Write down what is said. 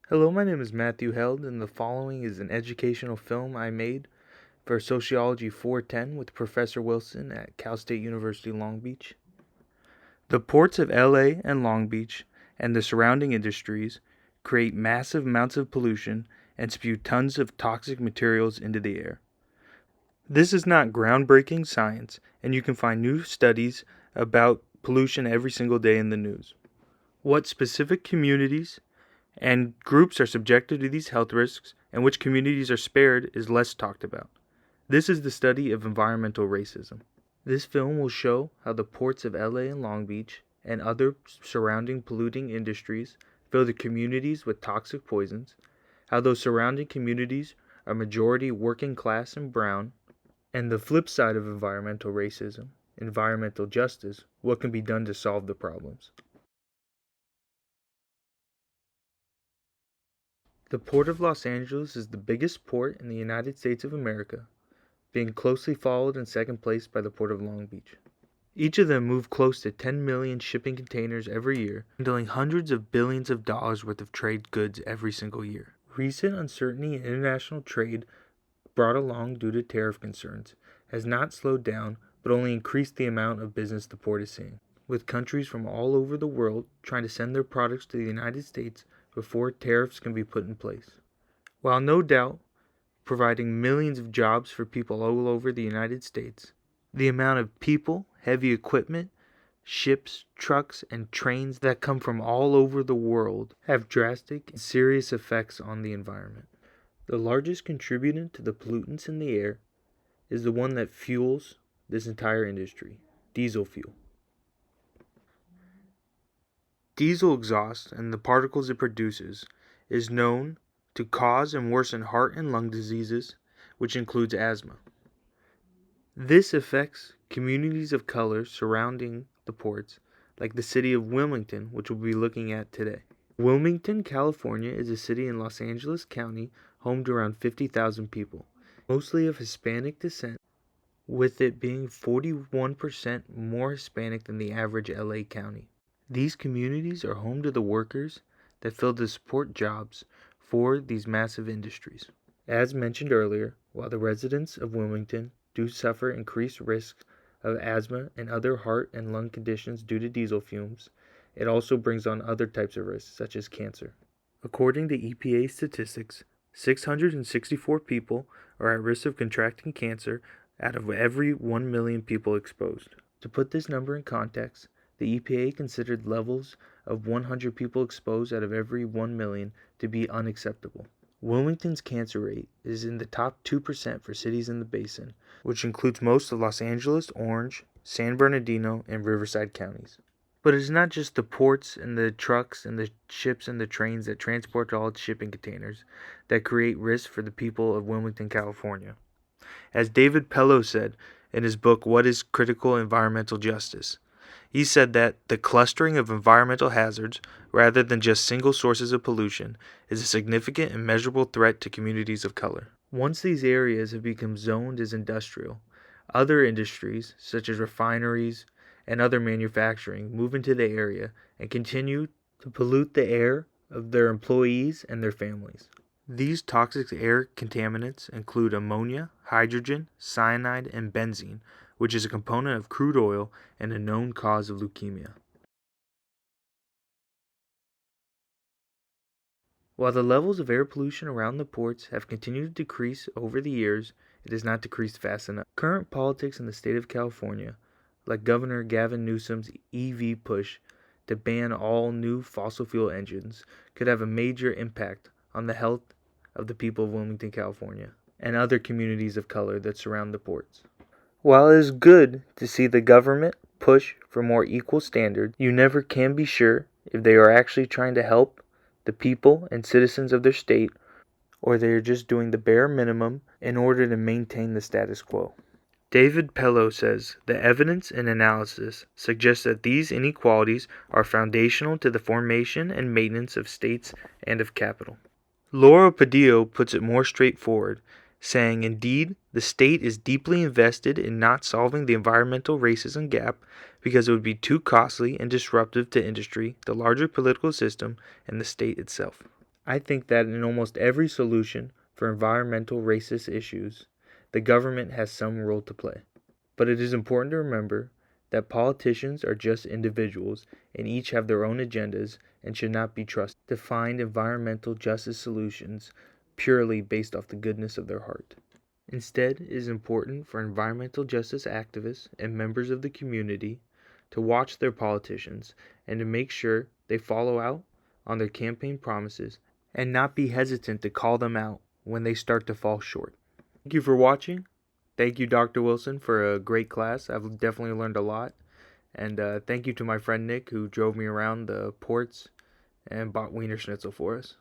Hello, my name is Matthew Held, and the following is an educational film I made for Sociology 410 with Professor Wilson at Cal State University Long Beach. The ports of LA and Long Beach and the surrounding industries create massive amounts of pollution and spew tons of toxic materials into the air. This is not groundbreaking science, and you can find new studies about pollution every single day in the news. What specific communities and groups are subjected to these health risks and which communities are spared is less talked about. This is the study of environmental racism. This film will show how the ports of LA and Long Beach and other surrounding polluting industries fill the communities with toxic poisons, how those surrounding communities are majority working class and brown, and the flip side of environmental racism, environmental justice, what can be done to solve the problems. The Port of Los Angeles is the biggest port in the United States of America, being closely followed in second place by the Port of Long Beach. Each of them move close to 10 million shipping containers every year, handling hundreds of billions of dollars worth of trade goods every single year. Recent uncertainty in international trade brought along due to tariff concerns has not slowed down but only increased the amount of business the port is seeing, with countries from all over the world trying to send their products to the United States before tariffs can be put in place. While no doubt providing millions of jobs for people all over the United States, the amount of people, heavy equipment, ships, trucks, and trains that come from all over the world have drastic and serious effects on the environment. The largest contributor to the pollutants in the air is the one that fuels this entire industry: diesel fuel. Diesel exhaust and the particles it produces is known to cause and worsen heart and lung diseases, which includes asthma. This affects communities of color surrounding the ports, like the city of Wilmington, which we'll be looking at today. Wilmington, California is a city in Los Angeles County, home to around 50,000 people, mostly of Hispanic descent, with it being 41% more Hispanic than the average LA county. These communities are home to the workers that fill the support jobs for these massive industries. As mentioned earlier, while the residents of Wilmington do suffer increased risks of asthma and other heart and lung conditions due to diesel fumes, it also brings on other types of risks, such as cancer. According to EPA statistics, 664 people are at risk of contracting cancer out of every 1 million people exposed. To put this number in context, the EPA considered levels of 100 people exposed out of every 1 million to be unacceptable. Wilmington's cancer rate is in the top 2% for cities in the basin, which includes most of Los Angeles, Orange, San Bernardino, and Riverside counties. But it's not just the ports and the trucks and the ships and the trains that transport all its shipping containers that create risk for the people of Wilmington, California. As David Pello said in his book, What is Critical Environmental Justice? He said that the clustering of environmental hazards, rather than just single sources of pollution, is a significant and measurable threat to communities of color. Once these areas have become zoned as industrial, other industries, such as refineries and other manufacturing, move into the area and continue to pollute the air of their employees and their families. These toxic air contaminants include ammonia, hydrogen, cyanide, and benzene, which is a component of crude oil and a known cause of leukemia. While the levels of air pollution around the ports have continued to decrease over the years, it has not decreased fast enough. Current politics in the state of California, like Governor Gavin Newsom's EV push to ban all new fossil fuel engines, could have a major impact on the health of the people of Wilmington, California, and other communities of color that surround the ports. While it is good to see the government push for more equal standards, you never can be sure if they are actually trying to help the people and citizens of their state, or they are just doing the bare minimum in order to maintain the status quo. David Pello says the evidence and analysis suggests that these inequalities are foundational to the formation and maintenance of states and of capital. Laura Padillo puts it more straightforward, saying, indeed, the state is deeply invested in not solving the environmental racism gap because it would be too costly and disruptive to industry, the larger political system, and the state itself. I think that in almost every solution for environmental racist issues, the government has some role to play. But it is important to remember that politicians are just individuals and each have their own agendas and should not be trusted to find environmental justice solutions purely based off the goodness of their heart. Instead, it is important for environmental justice activists and members of the community to watch their politicians and to make sure they follow out on their campaign promises and not be hesitant to call them out when they start to fall short. Thank you for watching. Thank you, Dr. Wilson, for a great class. I've definitely learned a lot. And thank you to my friend Nick, who drove me around the ports and bought Wiener Schnitzel for us.